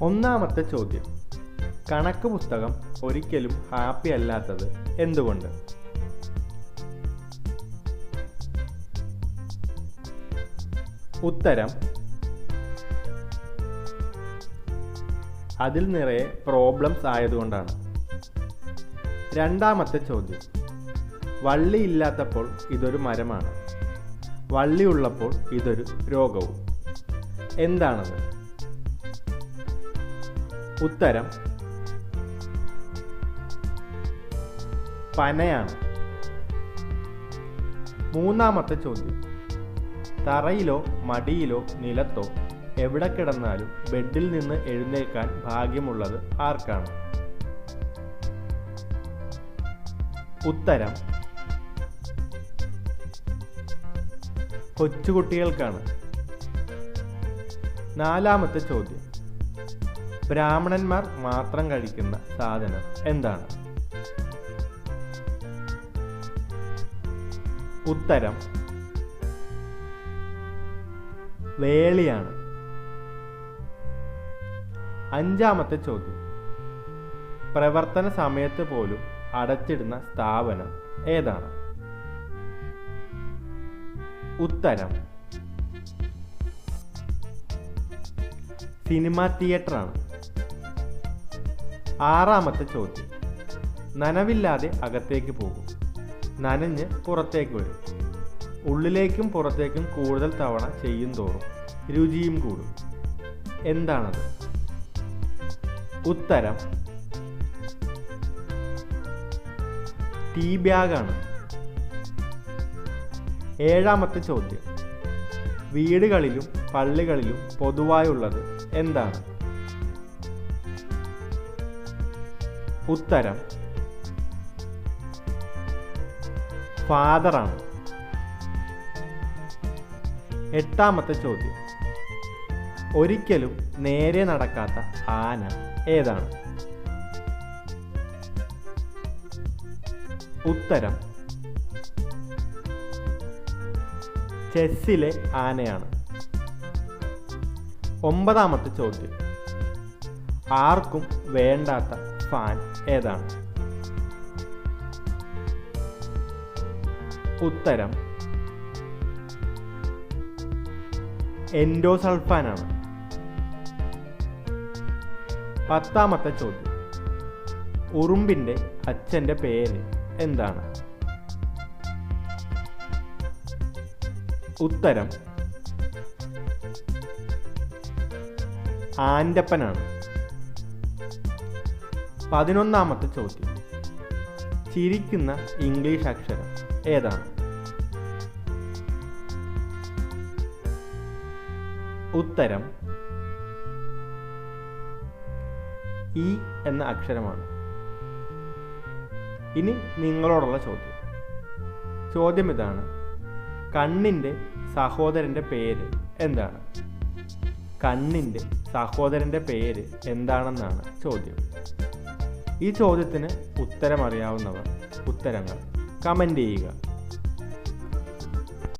ഒന്നാമത്തെ ചോദ്യം, കണക്ക് പുസ്തകം ഒരിക്കലും ഹാപ്പി അല്ലാത്തത് എന്തുകൊണ്ട്? ഉത്തരം, അതിൽ നിറയെ പ്രോബ്ലംസ് ആയതുകൊണ്ടാണ്. രണ്ടാമത്തെ ചോദ്യം, വള്ളി ഇല്ലാത്തപ്പോൾ ഇതൊരു മരമാണ്, വള്ളി ഉള്ളപ്പോൾ ഇതൊരു രോഗവും. എന്താണത്? ഉത്തരം, പനയാണ്. മൂന്നാമത്തെ ചോദ്യം, തറയിലോ മടിയിലോ നിലത്തോ എവിടെ കിടന്നാലും ബെഡിൽ നിന്ന് എഴുന്നേൽക്കാൻ ഭാഗ്യമുള്ളത് ആർക്കാണ്? ഉത്തരം, കൊച്ചുകുട്ടികൾക്കാണ്. നാലാമത്തെ ചോദ്യം, ബ്രാഹ്മണന്മാർ മാത്രം കഴിക്കുന്ന സാധനം എന്താണ്? ഉത്തരം, വേളിയാണ്. അഞ്ചാമത്തെ ചോദ്യം, പ്രവർത്തന സമയത്ത് പോലും അടച്ചിടുന്ന സ്ഥാപനം ഏതാണ്? ഉത്തരം, സിനിമാ തിയേറ്ററാണ്. ആറാമത്തെ ചോദ്യം, നനവില്ലാതെ അകത്തേക്ക് പോകും, നനഞ്ഞ് പുറത്തേക്ക് വരും, ഉള്ളിലേക്കും പുറത്തേക്കും കൂടുതൽ തവണ ചെയ്യും തോറും രുചിയും കൂടും. എന്താണത്? ഉത്തരം, ടീ ബാഗാണ്. ഏഴാമത്തെ ചോദ്യം, വീടുകളിലും പള്ളികളിലും പൊതുവായുള്ളത് എന്താണ്? ഉത്തരം, ഫാദറാണ്. എട്ടാമത്തെ ചോദ്യം, ഒരിക്കലും നേരെ നടക്കാത്ത ആന ഏതാണ്? ഉത്തരം, ചെസ്സിലെ ആനയാണ്. ഒമ്പതാമത്തെ ചോദ്യം, ആർക്കും വേണ്ടാത്ത ഫാൻ ഏതാണ്? ഉത്തരം, എൻഡോസൾഫാനാണ്. പത്താമത്തെ ചോദ്യം, ഉറുമ്പിൻ്റെ അച്ഛൻ്റെ പേര് എന്താണ്? ഉത്തരം, ആൻ്റപ്പനാണ്. 11ാമത്തെ ചോദ്യം, ചിരിക്കുന്ന ഇംഗ്ലീഷ് അക്ഷരം ഏതാണ്? ഉത്തരം, ഇ എന്ന അക്ഷരമാണ്. ഇനി നിങ്ങളോടുള്ള ചോദ്യം ഇതാണ്, കണ്ണിൻ്റെ സഹോദരൻ്റെ പേര് എന്താണ്? കണ്ണിൻ്റെ സഹോദരൻ്റെ പേര് എന്താണെന്നാണ് ചോദ്യം. ഈ ചോദ്യത്തിന് ഉത്തരമറിയാവുന്നവർ ഉത്തരങ്ങൾ കമൻ്റ് ചെയ്യുക.